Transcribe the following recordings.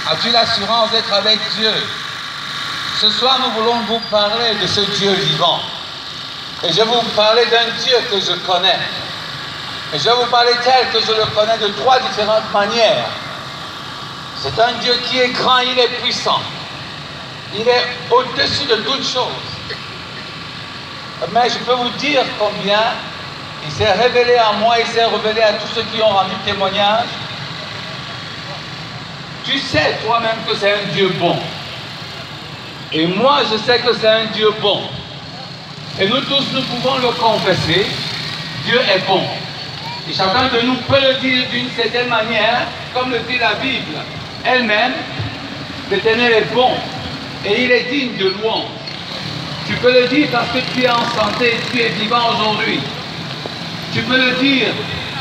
As-tu l'assurance d'être avec Dieu? Ce soir, nous voulons vous parler de ce Dieu vivant. Et je vais vous parler d'un Dieu que je connais. Et je vais vous parler tel que je le connais de trois différentes manières. C'est un Dieu qui est grand, il est puissant. Il est au-dessus de toutes choses. Mais je peux vous dire combien il s'est révélé à moi, il s'est révélé à tous ceux qui ont rendu témoignage. Tu sais toi-même que c'est un Dieu bon. Et moi, je sais que c'est un Dieu bon. Et nous tous, nous pouvons le confesser. Dieu est bon. Et chacun de nous peut le dire d'une certaine manière, comme le dit la Bible elle-même. L'Éternel est bon et il est digne de louange. Tu peux le dire parce que tu es en santé, tu es vivant aujourd'hui. Tu peux le dire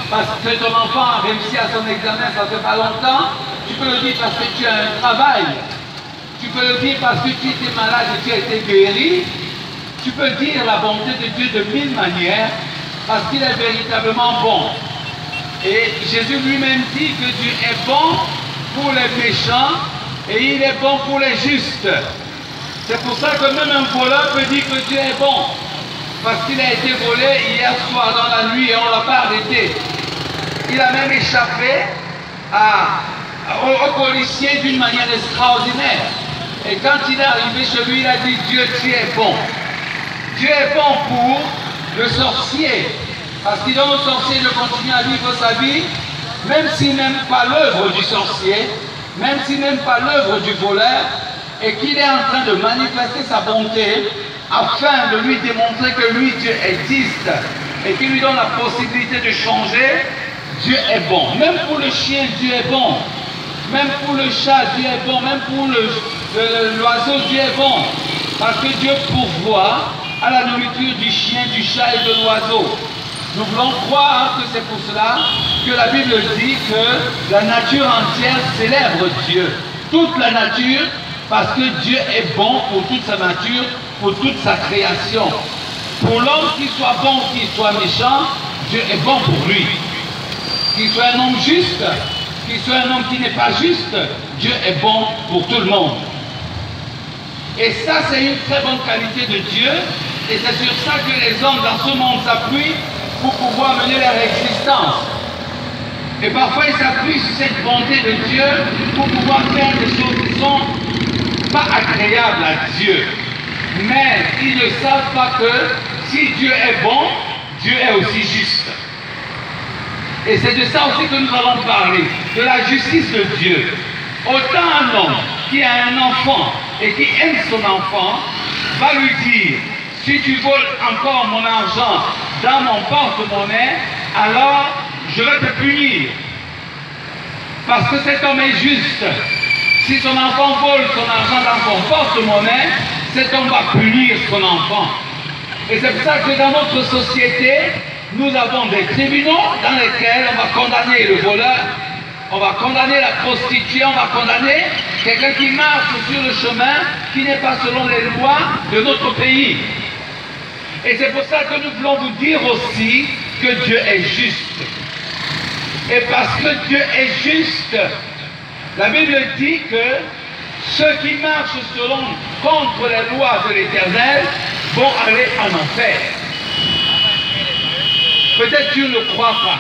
parce que ton enfant a réussi à son examen, ça ne fait pas longtemps. Tu peux le dire parce que tu as un travail. Tu peux le dire parce que tu étais malade et tu as été guéri. Tu peux dire la bonté de Dieu de mille manières parce qu'il est véritablement bon. Et Jésus lui-même dit que Dieu est bon pour les méchants et il est bon pour les justes. C'est pour ça que même un voleur peut dire que Dieu est bon. Parce qu'il a été volé hier soir dans la nuit et on ne l'a pas arrêté. Il a même échappé au policier d'une manière extraordinaire. Et quand il est arrivé chez lui, il a dit, Dieu, tu es bon. Dieu est bon pour le sorcier. Parce qu'il donne au sorcier de continuer à vivre sa vie, même s'il n'aime pas l'œuvre du sorcier, même s'il n'aime pas l'œuvre du voleur, et qu'il est en train de manifester sa bonté, afin de lui démontrer que lui, Dieu existe, et qu'il lui donne la possibilité de changer. Dieu est bon. Même pour le chien, Dieu est bon. Même pour le chat, Dieu est bon. Même pour l'oiseau, Dieu est bon. Parce que Dieu pourvoit à la nourriture du chien, du chat et de l'oiseau. Nous voulons croire que c'est pour cela que la Bible dit que la nature entière célèbre Dieu. Toute la nature, parce que Dieu est bon pour toute sa nature, pour toute sa création. Pour l'homme, qu'il soit bon ou qu'il soit méchant, Dieu est bon pour lui. Qu'il soit un homme juste, qu'il soit un homme qui n'est pas juste, Dieu est bon pour tout le monde. Et ça, c'est une très bonne qualité de Dieu, et c'est sur ça que les hommes dans ce monde s'appuient pour pouvoir mener leur existence. Et parfois, ils s'appuient sur cette bonté de Dieu pour pouvoir faire des choses qui ne sont pas agréables à Dieu. Mais ils ne savent pas que si Dieu est bon, Dieu est aussi juste. Et c'est de ça aussi que nous allons parler, de la justice de Dieu. Autant un homme qui a un enfant et qui aime son enfant va lui dire, si tu voles encore mon argent dans mon porte-monnaie, alors je vais te punir. Parce que cet homme est juste. Si son enfant vole son argent dans son porte-monnaie, cet homme va punir son enfant. Et c'est pour ça que dans notre société, nous avons des tribunaux dans lesquels on va condamner le voleur, on va condamner la prostituée, on va condamner quelqu'un qui marche sur le chemin qui n'est pas selon les lois de notre pays. Et c'est pour ça que nous voulons vous dire aussi que Dieu est juste. Et parce que Dieu est juste, la Bible dit que ceux qui marchent contre les lois de l'Éternel vont aller en enfer. Peut-être tu ne crois pas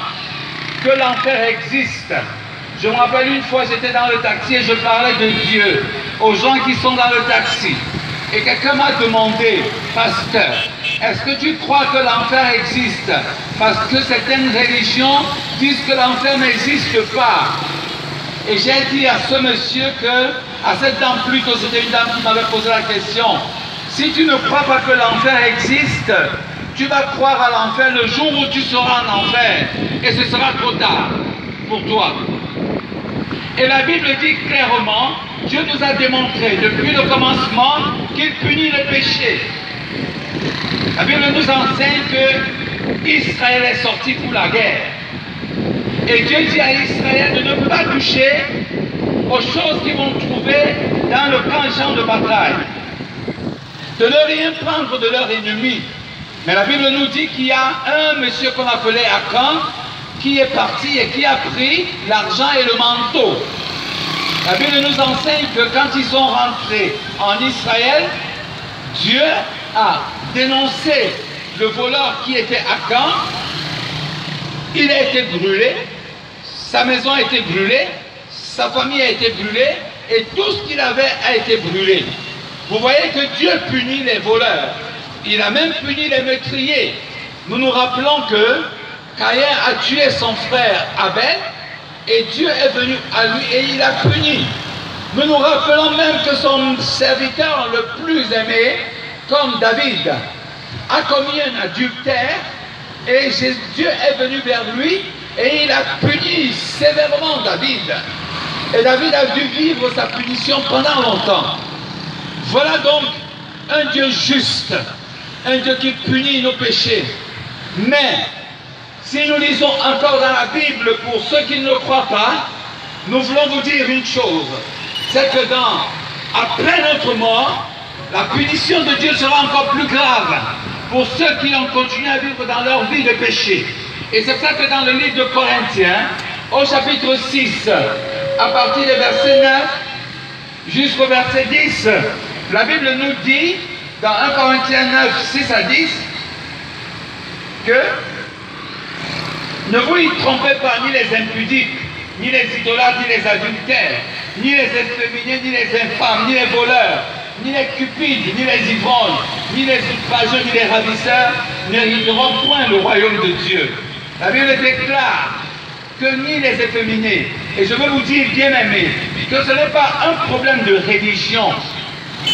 que l'enfer existe. Je me rappelle une fois, j'étais dans le taxi et je parlais de Dieu aux gens qui sont dans le taxi. Et quelqu'un m'a demandé, pasteur, est-ce que tu crois que l'enfer existe? Parce que certaines religions disent que l'enfer n'existe pas. Et j'ai dit à ce monsieur que, à cette dame plutôt, c'était une dame qui m'avait posé la question, si tu ne crois pas que l'enfer existe, tu vas croire à l'enfer le jour où tu seras en enfer. Et ce sera trop tard pour toi. Et la Bible dit clairement, Dieu nous a démontré depuis le commencement qu'il punit le péché. La Bible nous enseigne que Israël est sorti pour la guerre. Et Dieu dit à Israël de ne pas toucher aux choses qu'ils vont trouver dans le champ de bataille. De ne rien prendre de leur ennemi. Mais la Bible nous dit qu'il y a un monsieur qu'on appelait Akan qui est parti et qui a pris l'argent et le manteau. La Bible nous enseigne que quand ils sont rentrés en Israël, Dieu a dénoncé le voleur qui était Akan. Il a été brûlé, sa maison a été brûlée, sa famille a été brûlée et tout ce qu'il avait a été brûlé. Vous voyez que Dieu punit les voleurs. Il a même puni les meurtriers. Nous nous rappelons que Caïn a tué son frère Abel et Dieu est venu à lui et il a puni. Nous nous rappelons même que son serviteur le plus aimé, comme David, a commis un adultère et Dieu est venu vers lui et il a puni sévèrement David. Et David a dû vivre sa punition pendant longtemps. Voilà donc un Dieu juste, un Dieu qui punit nos péchés. Mais si nous lisons encore dans la Bible, pour ceux qui ne le croient pas, nous voulons vous dire une chose, c'est que après notre mort, la punition de Dieu sera encore plus grave pour ceux qui ont continué à vivre dans leur vie de péché. Et c'est ça que dans le livre de Corinthiens, au chapitre 6, à partir du verset 9 jusqu'au verset 10, la Bible nous dit, dans 1 Corinthiens 9, 6 à 10, que ne vous y trompez pas, ni les impudiques, ni les idolâtres, ni les adultères, ni les efféminés, ni les infâmes, ni les voleurs, ni les cupides, ni les ivrognes, ni les outrageux, ni les ravisseurs n'hériteront point le royaume de Dieu. La Bible déclare que ni les efféminés, et je veux vous dire, bien aimés, que ce n'est pas un problème de religion.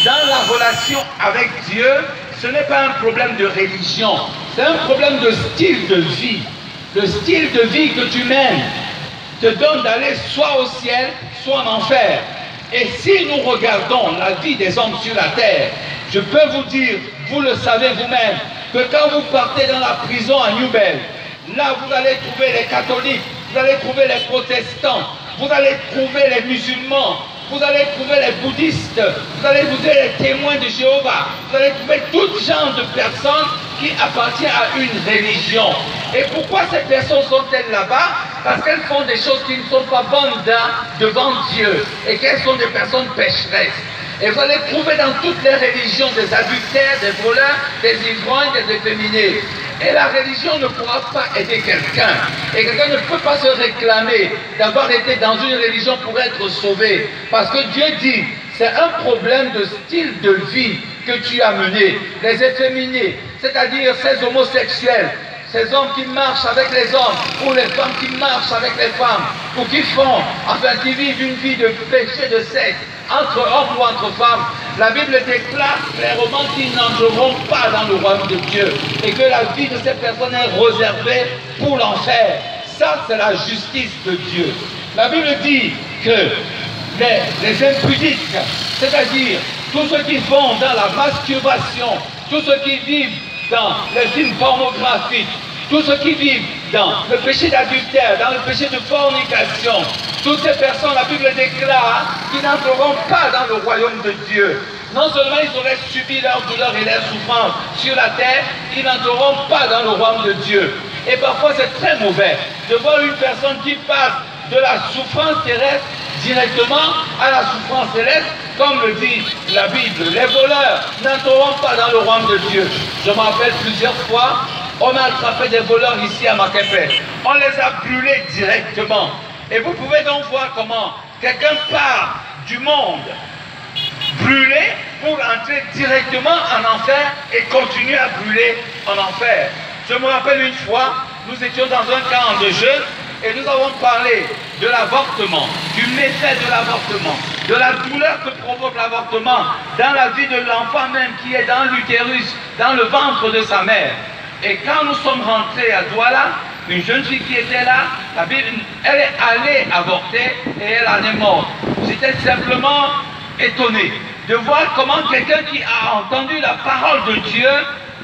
Dans la relation avec Dieu, ce n'est pas un problème de religion, c'est un problème de style de vie. Le style de vie que tu mènes te donne d'aller soit au ciel, soit en enfer. Et si nous regardons la vie des hommes sur la terre, je peux vous dire, vous le savez vous-même, que quand vous partez dans la prison à Newbell, là vous allez trouver les catholiques, vous allez trouver les protestants, vous allez trouver les musulmans, vous allez trouver les bouddhistes, vous allez trouver les témoins de Jéhovah, vous allez trouver tout genre de personnes qui appartiennent à une religion. Et pourquoi ces personnes sont-elles là-bas? Parce qu'elles font des choses qui ne sont pas bonnes devant Dieu et qu'elles sont des personnes pécheresses. Et vous allez trouver dans toutes les religions des adultères, des voleurs, des ivrognes, des efféminés. Et la religion ne pourra pas aider quelqu'un. Et quelqu'un ne peut pas se réclamer d'avoir été dans une religion pour être sauvé. Parce que Dieu dit, c'est un problème de style de vie que tu as mené. Les efféminés, c'est-à-dire ces homosexuels, ces hommes qui marchent avec les hommes, ou les femmes qui marchent avec les femmes, ou qui font, enfin qui vivent une vie de péché, de sexe, entre hommes ou entre femmes, la Bible déclare clairement qu'ils n'entreront pas dans le royaume de Dieu et que la vie de ces personnes est réservée pour l'enfer. Ça, c'est la justice de Dieu. La Bible dit que les impudiques, c'est-à-dire tous ceux qui vont dans la masturbation, tous ceux qui vivent dans les films pornographiques, tous ceux qui vivent dans le péché d'adultère, dans le péché de fornication, toutes ces personnes, la Bible déclare qu'ils n'entreront pas dans le royaume de Dieu. Non seulement ils auraient subi leur douleur et leur souffrance sur la terre, ils n'entreront pas dans le royaume de Dieu. Et parfois c'est très mauvais de voir une personne qui passe de la souffrance terrestre directement à la souffrance céleste, comme le dit la Bible. Les voleurs n'entreront pas dans le royaume de Dieu. Je me rappelle plusieurs fois, on a attrapé des voleurs ici à Maképé. On les a brûlés directement. Et vous pouvez donc voir comment quelqu'un part du monde brûlé pour entrer directement en enfer et continuer à brûler en enfer. Je me rappelle une fois, nous étions dans un camp de jeunes et nous avons parlé de l'avortement, du méfait de l'avortement, de la douleur que provoque l'avortement dans la vie de l'enfant même qui est dans l'utérus, dans le ventre de sa mère. Et quand nous sommes rentrés à Douala, une jeune fille qui était là, la Bible, elle est allée avorter et elle en est morte. J'étais simplement étonné de voir comment quelqu'un qui a entendu la parole de Dieu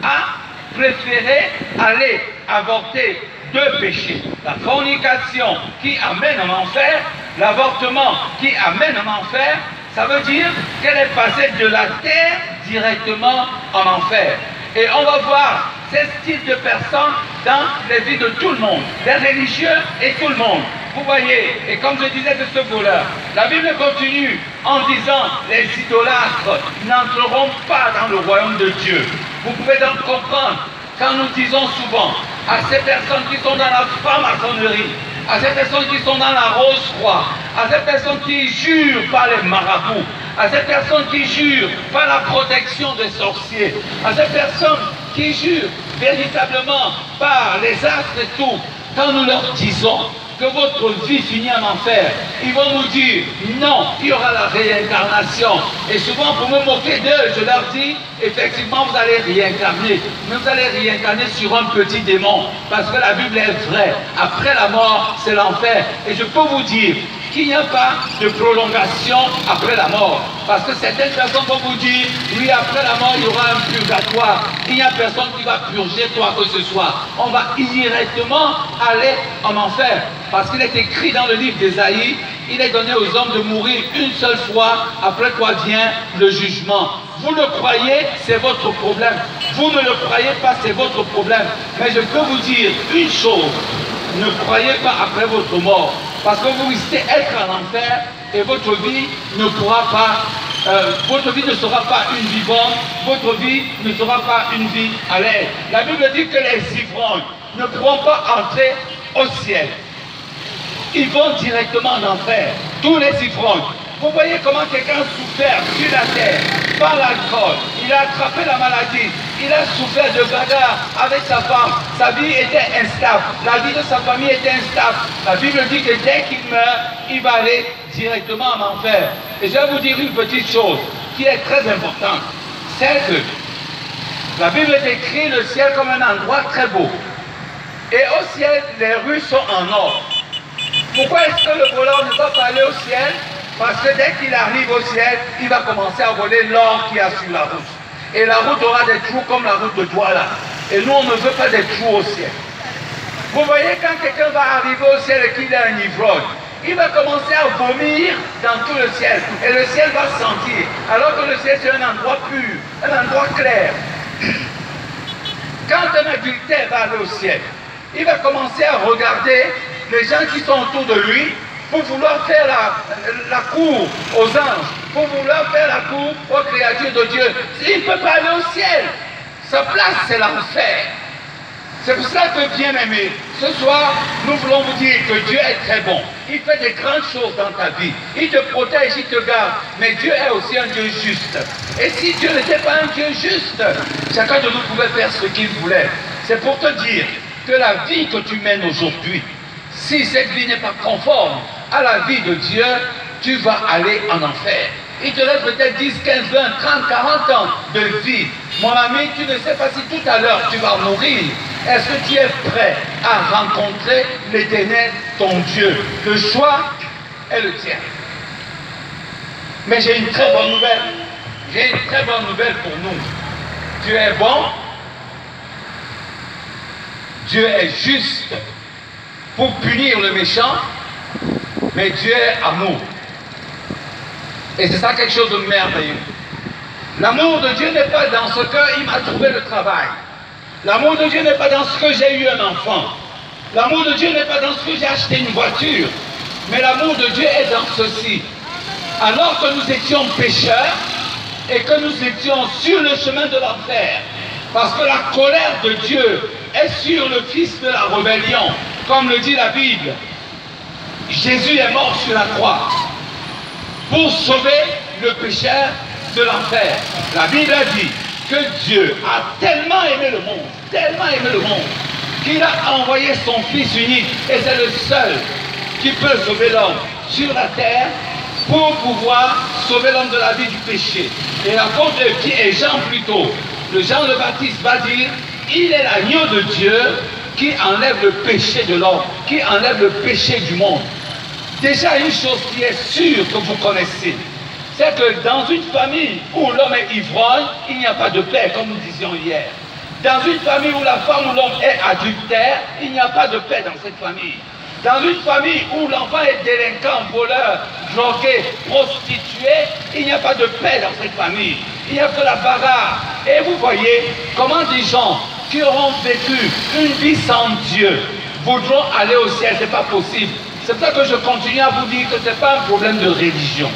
a préféré aller avorter deux péchés. La fornication qui amène en enfer, l'avortement qui amène en enfer, ça veut dire qu'elle est passée de la terre directement en enfer. Et on va voir ces styles de personnes dans les vies de tout le monde, des religieux et tout le monde. vous voyez, et comme je disais de ce voleur, la Bible continue en disant, les idolâtres n'entreront pas dans le royaume de Dieu. Vous pouvez donc comprendre, quand nous disons souvent à ces personnes qui sont dans la franc-maçonnerie, à ces personnes qui sont dans la rose-croix, à ces personnes qui jurent par les marabouts, à ces personnes qui jurent par la protection des sorciers, à ces personnes qui jurent véritablement par les astres et tout, quand nous leur disons que votre vie finit en enfer, ils vont nous dire non, il y aura la réincarnation. Et souvent pour me moquer d'eux, je leur dis effectivement vous allez réincarner, mais vous allez réincarner sur un petit démon, parce que la Bible est vraie. Après la mort, c'est l'enfer. Et je peux vous dire qu'il n'y a pas de prolongation après la mort. Parce que certaines personnes vont vous dire, oui, après la mort, il y aura un purgatoire. Il n'y a personne qui va purger quoi que ce soit. On va directement aller en enfer. Parce qu'il est écrit dans le livre d'Ésaïe, il est donné aux hommes de mourir une seule fois, après quoi vient le jugement. Vous le croyez, c'est votre problème. Vous ne le croyez pas, c'est votre problème. Mais je peux vous dire une chose, ne croyez pas après votre mort. Parce que vous risquez d'être en enfer et votre vie ne pourra pas, votre vie ne sera pas une vie bonne, votre vie ne sera pas une vie à l'aise. La Bible dit que les ivrognes ne pourront pas entrer au ciel. Ils vont directement en enfer, tous les ivrognes. Vous voyez comment quelqu'un souffert sur la terre par l'alcool. Il a attrapé la maladie. Il a souffert de bagarre avec sa femme. Sa vie était instable. La vie de sa famille était instable. La Bible dit que dès qu'il meurt, il va aller directement en enfer. Et je vais vous dire une petite chose qui est très importante. C'est que la Bible décrit le ciel comme un endroit très beau. Et au ciel, les rues sont en or. Pourquoi est-ce que le voleur ne va pas aller au ciel? Parce que dès qu'il arrive au ciel, il va commencer à voler l'or qu'il y a sur la route. Et la route aura des trous comme la route de Douala. Et nous, on ne veut pas des trous au ciel. Vous voyez, quand quelqu'un va arriver au ciel et qu'il est un ivrogne, il va commencer à vomir dans tout le ciel. Et le ciel va sentir. Alors que le ciel, c'est un endroit pur, un endroit clair. Quand un adultère va aller au ciel, il va commencer à regarder les gens qui sont autour de lui, pour vouloir faire la cour aux anges, pour vouloir faire la cour aux créatures de Dieu. Il ne peut pas aller au ciel. Sa place, c'est l'enfer. C'est pour cela que, bien aimé, ce soir, nous voulons vous dire que Dieu est très bon. Il fait des grandes choses dans ta vie. Il te protège, il te garde. Mais Dieu est aussi un Dieu juste. Et si Dieu n'était pas un Dieu juste, chacun de nous pouvait faire ce qu'il voulait. C'est pour te dire que la vie que tu mènes aujourd'hui, si cette vie n'est pas conforme à la vie de Dieu, tu vas aller en enfer. Il te reste peut-être 10, 15, 20, 30, 40 ans de vie. Mon ami, tu ne sais pas si tout à l'heure tu vas mourir. Est-ce que tu es prêt à rencontrer l'Éternel, ton Dieu? Le choix est le tien. Mais j'ai une très bonne nouvelle. J'ai une très bonne nouvelle pour nous. Dieu est bon. Dieu est juste pour punir le méchant, mais Dieu est amour. Et c'est ça quelque chose de merveilleux. L'amour de Dieu n'est pas dans ce qu'il m'a trouvé le travail. L'amour de Dieu n'est pas dans ce que j'ai eu un enfant. L'amour de Dieu n'est pas dans ce que j'ai acheté une voiture. Mais l'amour de Dieu est dans ceci. Alors que nous étions pécheurs et que nous étions sur le chemin de l'enfer, parce que la colère de Dieu est sur le fils de la rébellion, comme le dit la Bible. Jésus est mort sur la croix pour sauver le pécheur de l'enfer. La Bible a dit que Dieu a tellement aimé le monde, qu'il a envoyé son Fils unique, et c'est le seul qui peut sauver l'homme sur la terre pour pouvoir sauver l'homme de la vie du péché. Et l'apôtre qui est Jean plutôt, le Jean le Baptiste va dire, il est l'agneau de Dieu qui enlève le péché de l'homme, qui enlève le péché du monde. Déjà une chose qui est sûre que vous connaissez, c'est que dans une famille où l'homme est ivrogne, il n'y a pas de paix, comme nous disions hier. Dans une famille où la femme ou l'homme est adultère, il n'y a pas de paix dans cette famille. Dans une famille où l'enfant est délinquant, voleur, drogué, prostitué, il n'y a pas de paix dans cette famille. Il n'y a que la bagarre. Et vous voyez comment des gens qui auront vécu une vie sans Dieu voudront aller au ciel. Ce n'est pas possible. C'est pour ça que je continue à vous dire que ce n'est pas un problème de religion.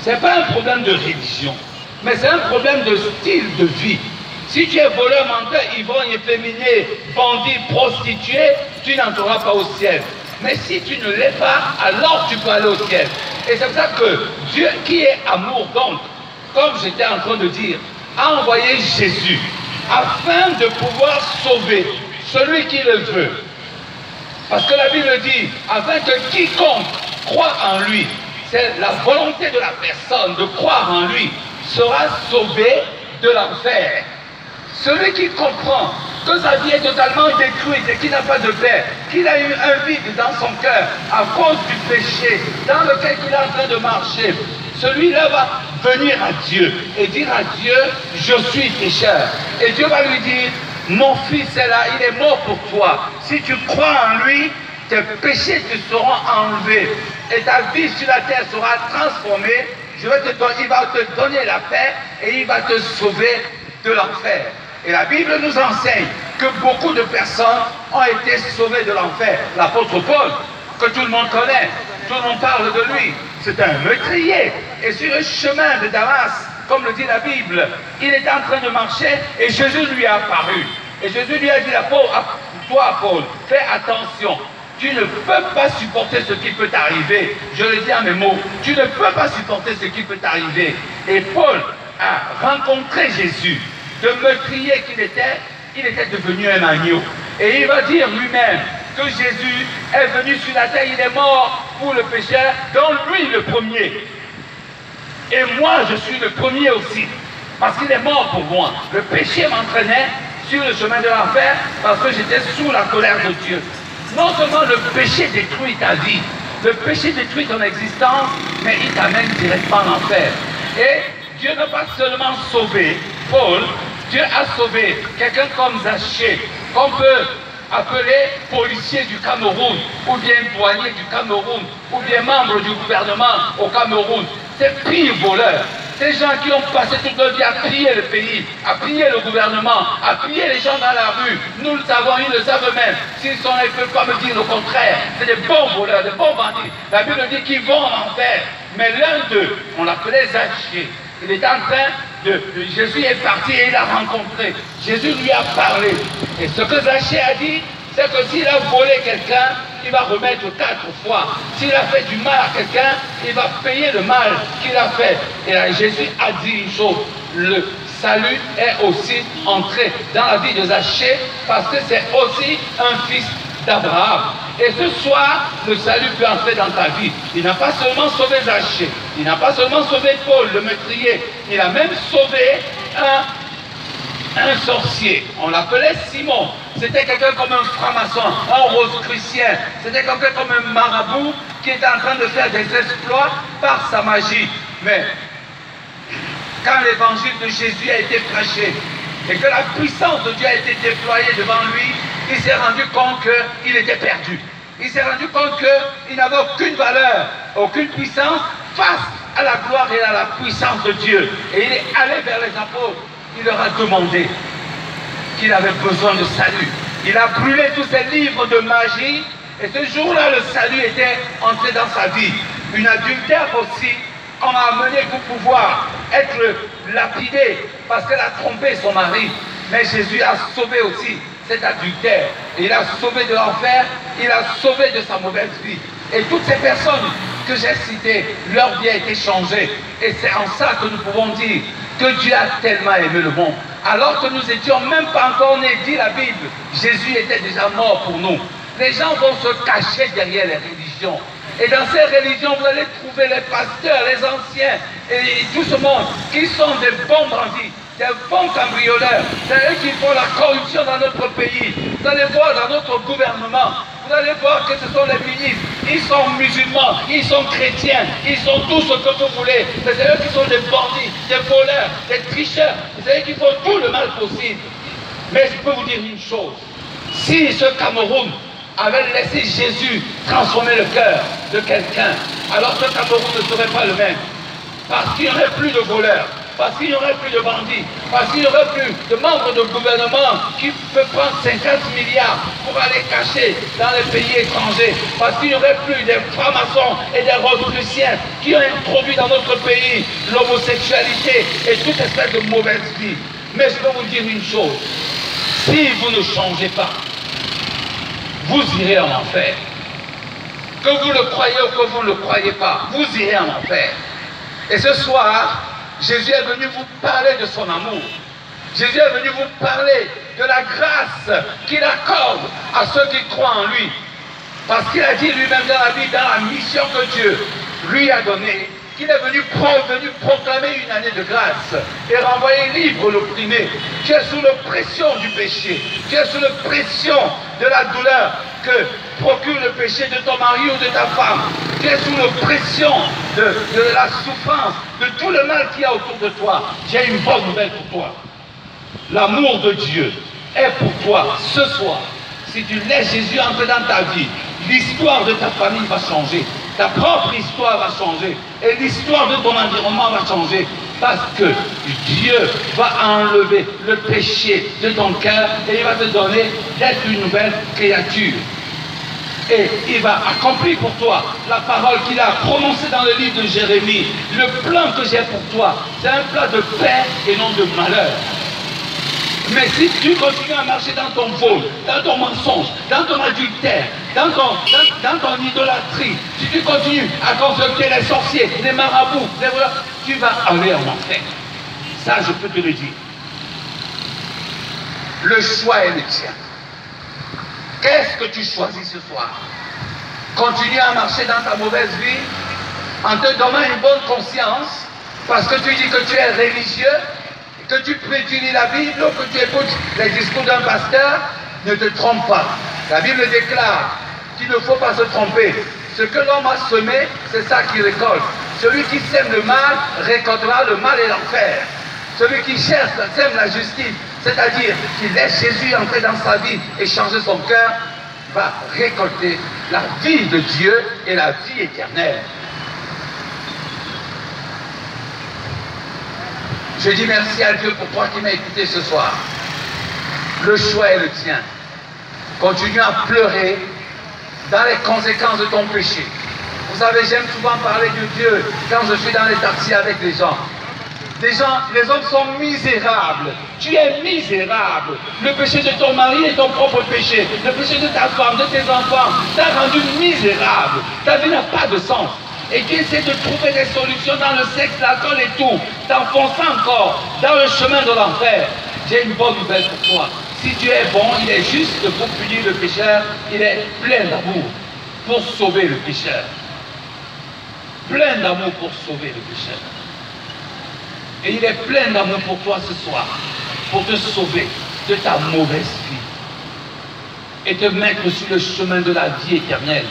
Ce n'est pas un problème de religion, mais c'est un problème de style de vie. Si tu es voleur, menteur, ivrogne, efféminé, bandit, prostitué, tu n'entreras pas au ciel. Mais si tu ne l'es pas, alors tu peux aller au ciel. Et c'est pour ça que Dieu, qui est amour, donc, comme j'étais en train de dire, a envoyé Jésus afin de pouvoir sauver celui qui le veut. Parce que la Bible dit, afin que quiconque croit en lui, c'est la volonté de la personne de croire en lui, sera sauvé de l'enfer. Celui qui comprend que sa vie est totalement détruite et qui n'a pas de paix, qu'il a eu un vide dans son cœur à cause du péché dans lequel il est en train de marcher, celui-là va venir à Dieu et dire à Dieu, je suis pécheur. Et Dieu va lui dire, mon fils est là, il est mort pour toi. Si tu crois en lui, tes péchés te seront enlevés et ta vie sur la terre sera transformée. Il va te donner la paix et il va te sauver de l'enfer. Et la Bible nous enseigne que beaucoup de personnes ont été sauvées de l'enfer. L'apôtre Paul, que tout le monde connaît, tout le monde parle de lui, c'est un meurtrier. Et sur le chemin de Damas, comme le dit la Bible, il était en train de marcher et Jésus lui a apparu. Et Jésus lui a dit, toi Paul, fais attention. Tu ne peux pas supporter ce qui peut t'arriver. Je le dis à mes mots, tu ne peux pas supporter ce qui peut t'arriver. Et Paul a rencontré Jésus. De meurtrier qu'il était, il était devenu un agneau. Et il va dire lui-même que Jésus est venu sur la terre, il est mort pour le pécheur, dont lui le premier. Et moi, je suis le premier aussi, parce qu'il est mort pour moi. Le péché m'entraînait sur le chemin de l'enfer, parce que j'étais sous la colère de Dieu. Non seulement le péché détruit ta vie, le péché détruit ton existence, mais il t'amène directement en enfer. Et Dieu n'a pas seulement sauvé Paul, Dieu a sauvé quelqu'un comme Zachée, qu'on peut appeler policier du Cameroun, ou bien douanier du Cameroun, ou bien membre du gouvernement au Cameroun. C'est pire voleur. Ces gens qui ont passé toute leur vie à piller le pays, à piller le gouvernement, à piller les gens dans la rue. Nous le savons, ils le savent eux-mêmes. S'ils sont là, ils ne peuvent pas me dire le contraire. C'est des bons voleurs, des bons bandits. La Bible dit qu'ils vont en enfer. Mais l'un d'eux, on l'appelait Zachée. Il était en train Jésus est parti et il a rencontré. Jésus lui a parlé. Et ce que Zachée a dit, c'est que s'il a volé quelqu'un, il va remettre 4 fois. S'il a fait du mal à quelqu'un, il va payer le mal qu'il a fait. Et là, Jésus a dit une chose, le salut est aussi entré dans la vie de Zachée parce que c'est aussi un fils d'Abraham. Et ce soir, le salut peut entrer dans ta vie. Il n'a pas seulement sauvé Zachée, il n'a pas seulement sauvé Paul, le meurtrier, il a même sauvé un sorcier. On l'appelait Simon. C'était quelqu'un comme un franc-maçon, un rosicrucien. C'était quelqu'un comme un marabout qui était en train de faire des exploits par sa magie. Mais quand l'évangile de Jésus a été prêché et que la puissance de Dieu a été déployée devant lui, il s'est rendu compte qu'il était perdu. Il s'est rendu compte qu'il n'avait aucune valeur, aucune puissance face à la gloire et à la puissance de Dieu. Et il est allé vers les apôtres. Il leur a demandé qu'il avait besoin de salut. Il a brûlé tous ses livres de magie. Et ce jour-là, le salut était entré dans sa vie. Une adultère aussi, on a amené pour pouvoir être lapidé parce qu'elle a trompé son mari. Mais Jésus a sauvé aussi cet adultère. Il a sauvé de l'enfer, il a sauvé de sa mauvaise vie. Et toutes ces personnes que j'ai citées, leur vie a été changée. Et c'est en ça que nous pouvons dire que Dieu a tellement aimé le monde. Alors que nous n'étions même pas encore nés, dit la Bible, Jésus était déjà mort pour nous. Les gens vont se cacher derrière les religions. Et dans ces religions, vous allez trouver les pasteurs, les anciens, et tout ce monde, qui sont des bons bandits, des bons cambrioleurs. C'est eux qui font la corruption dans notre pays. Vous allez voir dans notre gouvernement, vous allez voir que ce sont les ministres. Ils sont musulmans, ils sont chrétiens, ils sont tout ce que vous voulez. Mais c'est eux qui sont des bandits, des voleurs, des tricheurs. C'est eux qui font tout le mal possible. Mais je peux vous dire une chose. Si ce Cameroun avait laissé Jésus transformer le cœur de quelqu'un, alors ce Cameroun ne serait pas le même. Parce qu'il n'y aurait plus de voleurs. parce qu'il n'y aurait plus de bandits, parce qu'il n'y aurait plus de membres de gouvernement qui peuvent prendre 50 milliards pour aller cacher dans les pays étrangers, parce qu'il n'y aurait plus des francs-maçons et des rosicruciens qui ont introduit dans notre pays l'homosexualité et toute espèce de mauvaise vie. Mais je peux vous dire une chose, si vous ne changez pas, vous irez en enfer. Que vous le croyez ou que vous ne le croyez pas, vous irez en enfer. Et ce soir, Jésus est venu vous parler de son amour. Jésus est venu vous parler de la grâce qu'il accorde à ceux qui croient en lui. Parce qu'il a dit lui-même dans la Bible, dans la mission que Dieu lui a donnée, qu'il est venu proclamer une année de grâce et renvoyer libre l'opprimé. Tu es sous la pression du péché, tu es sous la pression de la douleur que procure le péché de ton mari ou de ta femme. Tu es sous la pression de la souffrance, de tout le mal qu'il y a autour de toi. J'ai une bonne nouvelle pour toi. L'amour de Dieu est pour toi ce soir. Si tu laisses Jésus entrer dans ta vie, l'histoire de ta famille va changer. Ta propre histoire va changer. Et l'histoire de ton environnement va changer. Parce que Dieu va enlever le péché de ton cœur et il va te donner d'être une nouvelle créature. Et il va accomplir pour toi la parole qu'il a prononcée dans le livre de Jérémie. Le plan que j'ai pour toi, c'est un plan de paix et non de malheur. Mais si tu continues à marcher dans ton vol, dans ton mensonge, dans ton adultère, dans ton idolâtrie, si tu continues à consulter les sorciers, les marabouts, les voleurs, tu vas aller en enfer. Ça, je peux te le dire. Le choix est le tien. Qu'est-ce que tu choisis ce soir? Continuer à marcher dans ta mauvaise vie en te donnant une bonne conscience parce que tu dis que tu es religieux, que tu prédis la Bible ou que tu écoutes les discours d'un pasteur, ne te trompe pas. La Bible déclare qu'il ne faut pas se tromper. Ce que l'homme a semé, c'est ça qu'il récolte. Celui qui sème le mal récoltera le mal et l'enfer. Celui qui cherche, sème la justice, c'est-à-dire qu'il laisse Jésus entrer dans sa vie et changer son cœur, va récolter la vie de Dieu et la vie éternelle. Je dis merci à Dieu pour toi qui m'as écouté ce soir. Le choix est le tien. Continue à pleurer dans les conséquences de ton péché. Vous savez, j'aime souvent parler de Dieu quand je suis dans les taxis avec les gens. Les hommes sont misérables. Tu es misérable. Le péché de ton mari est ton propre péché. Le péché de ta femme, de tes enfants, t'a rendu misérable. Ta vie n'a pas de sens. Et tu essaies de trouver des solutions dans le sexe, l'alcool et tout, t'enfonçant encore dans le chemin de l'enfer. J'ai une bonne nouvelle pour toi. Si Dieu est bon, il est juste pour punir le pécheur, il est plein d'amour pour sauver le pécheur. Plein d'amour pour sauver le pécheur. Et il est plein d'amour pour toi ce soir, pour te sauver de ta mauvaise vie et te mettre sur le chemin de la vie éternelle.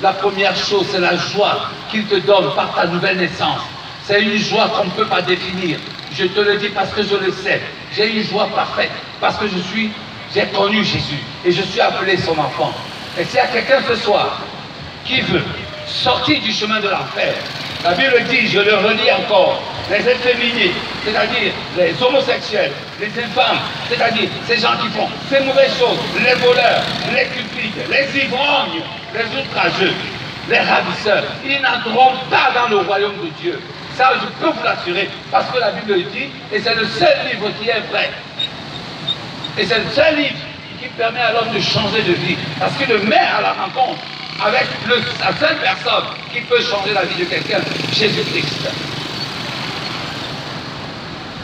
La première chose, c'est la joie qu'il te donne par ta nouvelle naissance. C'est une joie qu'on ne peut pas définir. Je te le dis parce que je le sais. J'ai une joie parfaite parce que j'ai connu Jésus et je suis appelé son enfant. Et s'il y a quelqu'un ce soir qui veut sortir du chemin de l'enfer, la Bible dit, je le redis encore, les efféminés, c'est-à-dire les homosexuels, les infâmes, c'est-à-dire ces gens qui font ces mauvaises choses, les voleurs, les cupides, les ivrognes, les outrageux, les ravisseurs, ils n'entreront pas dans le royaume de Dieu. Ça, je peux vous l'assurer, parce que la Bible le dit, et c'est le seul livre qui est vrai. Et c'est le seul livre qui permet à l'homme de changer de vie, parce qu'il le met à la rencontre avec la seule personne qui peut changer la vie de quelqu'un, Jésus-Christ.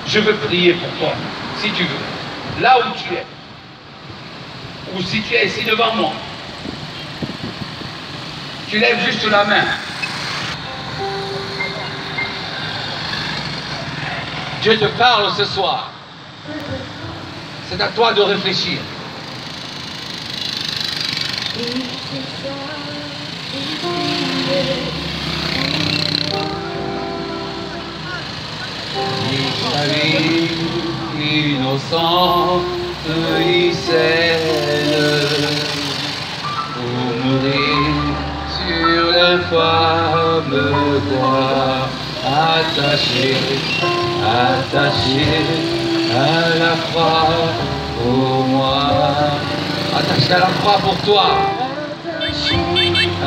Je veux prier pour toi, si tu veux, là où tu es, ou si tu es ici devant moi. Tu lèves juste la main. Dieu te parle ce soir. C'est à toi de réfléchir. La vie innocente, il scelle pour mourir sur l'infâme croix. attaché, attaché à la croix pour moi. Attaché à la croix pour toi. À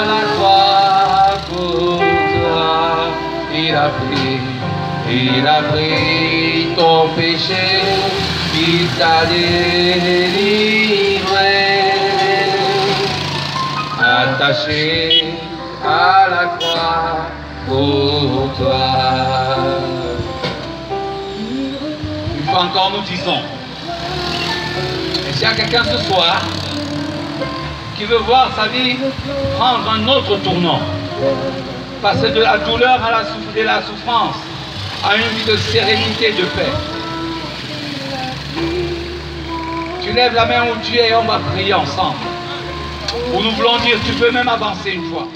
la croix pour toi. Il a pris ton péché, il t'a délivré. Attaché à la croix pour toi. Une fois encore nous disons, et s'il y a quelqu'un ce soir qui veut voir sa vie prendre un autre tournant, passer de la douleur à la souffrance à une vie de sérénité, de paix, tu lèves la main où tu es et on va prier ensemble. Où nous voulons dire, tu peux même avancer une fois.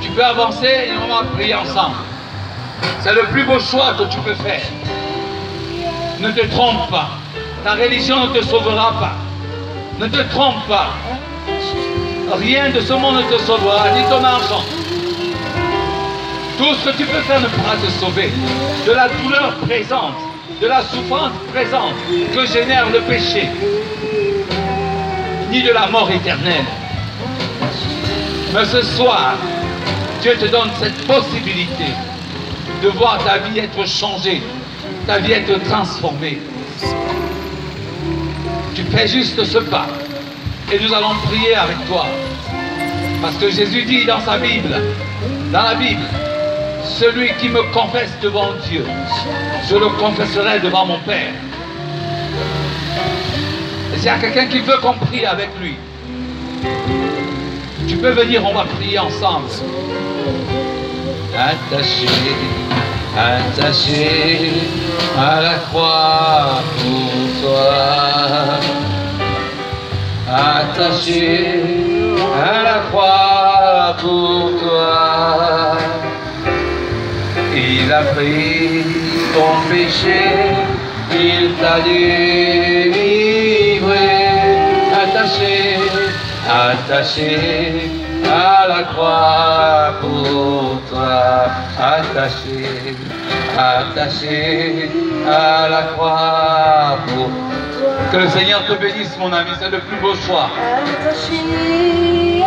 Tu peux avancer et on va prier ensemble. C'est le plus beau choix que tu peux faire. Ne te trompe pas. Ta religion ne te sauvera pas. Ne te trompe pas. Rien de ce monde ne te sauvera, ni ton argent. Tout ce que tu peux faire ne pourra te sauver. De la douleur présente, de la souffrance présente que génère le péché, ni de la mort éternelle. Mais ce soir, Dieu te donne cette possibilité de voir ta vie être changée, ta vie être transformée. Tu fais juste ce pas et nous allons prier avec toi. Parce que Jésus dit dans sa Bible, dans la Bible, celui qui me confesse devant Dieu, je le confesserai devant mon Père. Et s'il y a quelqu'un qui veut qu'on prie avec lui, tu peux venir, on va prier ensemble. Attaché, attaché à la croix pour toi. Attaché à la croix pour toi. Il a pris ton péché, il t'a délivré. Attaché, attaché à la croix pour toi. Attaché, attaché à la croix pour toi. Que le Seigneur te bénisse, mon ami, c'est le plus beau choix.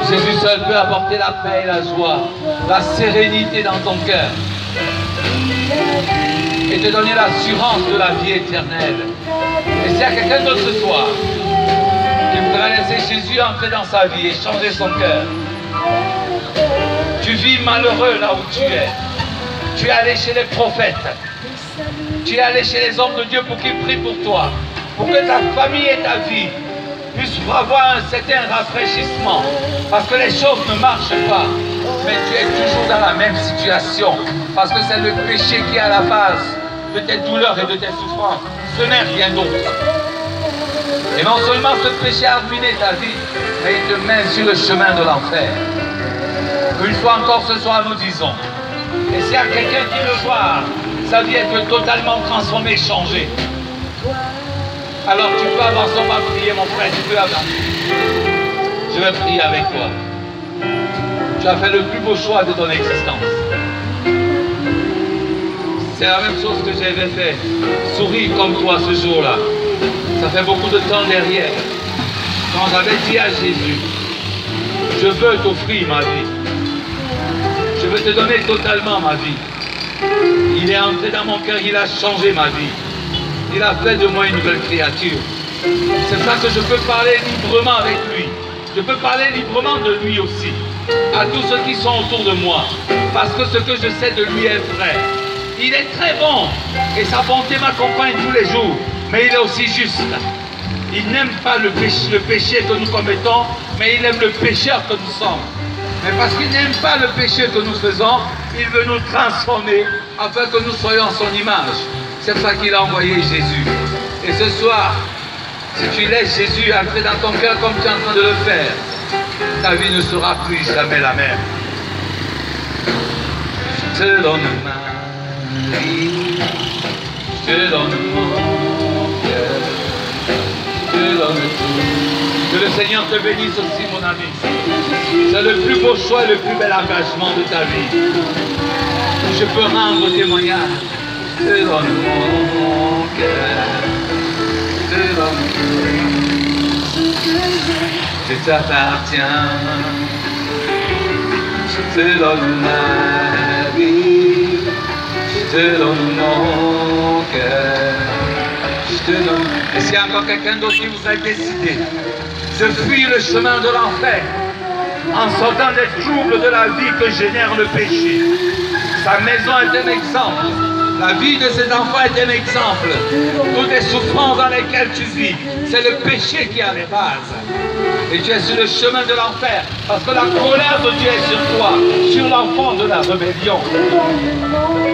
Jésus seul peut apporter la paix et la joie, la sérénité dans ton cœur et te donner l'assurance de la vie éternelle. Et s'il y a quelqu'un d'autre ce soir qui voudrait laisser Jésus entrer dans sa vie et changer son cœur, tu vis malheureux là où tu es, tu es allé chez les prophètes, tu es allé chez les hommes de Dieu pour qu'ils prient pour toi, pour que ta famille et ta vie puissent avoir un certain rafraîchissement, parce que les choses ne marchent pas, mais tu es toujours dans la même situation, parce que c'est le péché qui est à la base de tes douleurs et de tes souffrances, ce n'est rien d'autre. Et non seulement ce péché a ruiné ta vie, mais il te met sur le chemin de l'enfer. Une fois encore ce soir nous disons, et s'il y a quelqu'un qui veut voir sa vie être totalement transformée, changée, alors tu peux avancer, on va prier mon frère, tu peux avancer. Je vais prier avec toi. Tu as fait le plus beau choix de ton existence. C'est la même chose que j'avais fait. Sourire comme toi ce jour-là. Ça fait beaucoup de temps derrière. Quand j'avais dit à Jésus, je veux t'offrir ma vie. Je veux te donner totalement ma vie. Il est entré dans mon cœur, il a changé ma vie. Il a fait de moi une nouvelle créature. C'est ça que je peux parler librement avec lui. Je peux parler librement de lui aussi. À tous ceux qui sont autour de moi. Parce que ce que je sais de lui est vrai. Il est très bon. Et sa bonté m'accompagne tous les jours. Mais il est aussi juste. Il n'aime pas le péché que nous commettons, mais il aime le pécheur que nous sommes. Mais parce qu'il n'aime pas le péché que nous faisons, il veut nous transformer afin que nous soyons à son image. C'est pour ça qu'il a envoyé Jésus. Et ce soir, si tu laisses Jésus entrer dans ton cœur comme tu es en train de le faire, ta vie ne sera plus jamais la même. Je te donne ma vie, je te donne mon cœur, je te donne tout. Que le Seigneur te bénisse aussi, mon ami. C'est le plus beau choix et le plus bel engagement de ta vie. je peux rendre témoignage. Je te donne mon cœur. Je te donne mon cœur. Je t'appartiens. Je te donne ma vie. Je te donne mon cœur. Je te donne. Et s'il y a encore quelqu'un d'autre qui vous a décidé de fuir le chemin de l'enfer en sortant des troubles de la vie que génère le péché, sa maison est un exemple. La vie de ses enfants est un exemple. Toutes les souffrances dans lesquelles tu vis, c'est le péché qui a les bases. Et tu es sur le chemin de l'enfer parce que la colère de Dieu est sur toi, sur l'enfant de la rébellion.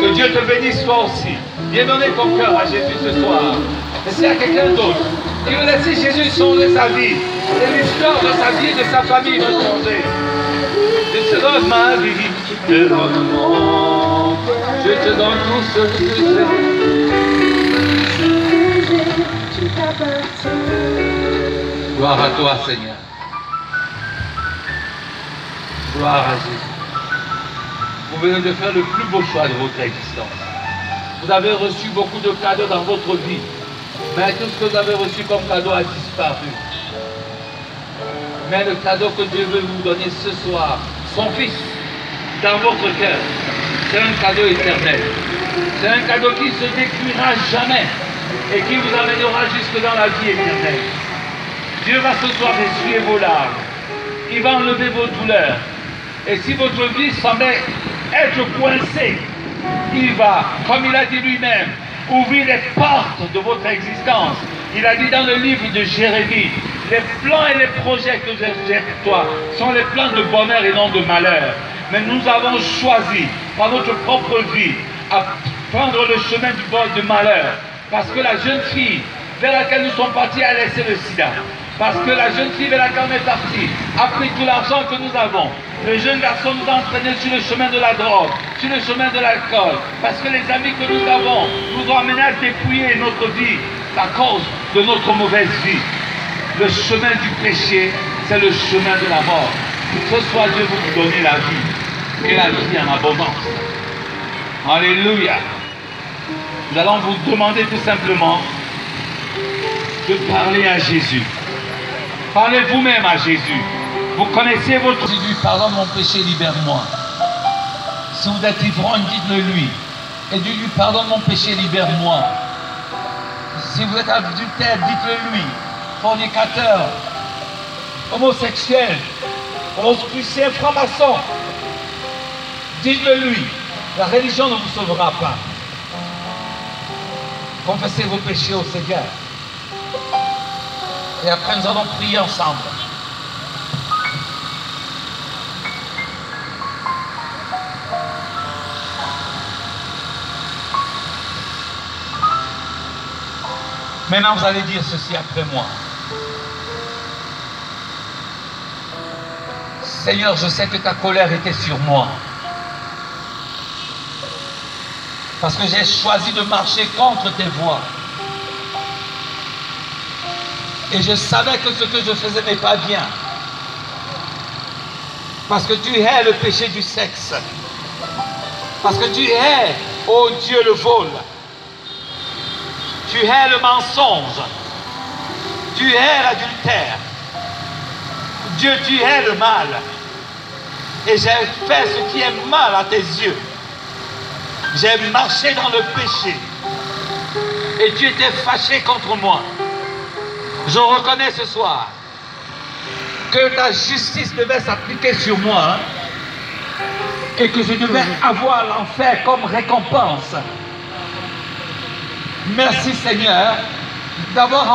Que Dieu te bénisse toi aussi. Viens donner ton cœur à Jésus ce soir. Et s'il y a quelqu'un d'autre qui veut laisser Jésus changer sa vie, et l'histoire de sa vie et de sa famille va changer. Je te donne ma vie, je te donne mon cœur, je te donne tout ce que j'ai. Gloire à toi, Seigneur. Gloire à Jésus. Vous venez de faire le plus beau choix de votre existence. Vous avez reçu beaucoup de cadeaux dans votre vie, mais tout ce que vous avez reçu comme cadeau a disparu. Mais le cadeau que Dieu veut vous donner ce soir, son Fils, dans votre cœur, c'est un cadeau éternel. C'est un cadeau qui ne se détruira jamais et qui vous amènera jusque dans la vie éternelle. Dieu va ce soir essuyer vos larmes. Il va enlever vos douleurs. Et si votre vie semblait être coincée, il va, comme il a dit lui-même, ouvrir les portes de votre existence. Il a dit dans le livre de Jérémie, les plans et les projets que j'ai pour toi sont les plans de bonheur et non de malheur. Mais nous avons choisi, par notre propre vie, à prendre le chemin du malheur. Parce que la jeune fille vers laquelle nous sommes partis a laissé le sida. Parce que la jeune fille vers laquelle on est parti a pris tout l'argent que nous avons. Le jeune garçon nous a entraînés sur le chemin de la drogue, sur le chemin de l'alcool. Parce que les amis que nous avons nous ont amenés à dépouiller notre vie à cause de notre mauvaise vie. Le chemin du péché, c'est le chemin de la mort. Ce soir, Dieu veut vous donner la vie, et la vie en abondance. Alléluia. Nous allons vous demander tout simplement de parler à Jésus. Parlez vous-même à Jésus. Vous connaissez votre Jésus, pardonne mon péché, libère-moi. Si vous êtes ivrogne, dites-le lui. Et dites-lui, pardonne mon péché, libère-moi. Si vous êtes adultère, dites-le lui. Fornicateur, homosexuel, rosicrucien, franc-maçon, dites-le lui. La religion ne vous sauvera pas. Confessez vos péchés au Seigneur. Et après, nous allons prier ensemble. Maintenant, vous allez dire ceci après moi. Seigneur, je sais que ta colère était sur moi. Parce que j'ai choisi de marcher contre tes voies. Et je savais que ce que je faisais n'est pas bien. Parce que tu hais le péché du sexe. Parce que tu hais, oh Dieu, le vol. Tu hais le mensonge. Tu hais l'adultère. Dieu, tu hais le mal. Et j'ai fait ce qui est mal à tes yeux. J'ai marché dans le péché. Et tu étais fâché contre moi. Je reconnais ce soir que ta justice devait s'appliquer sur moi, et que je devais avoir l'enfer comme récompense. Merci Seigneur d'avoir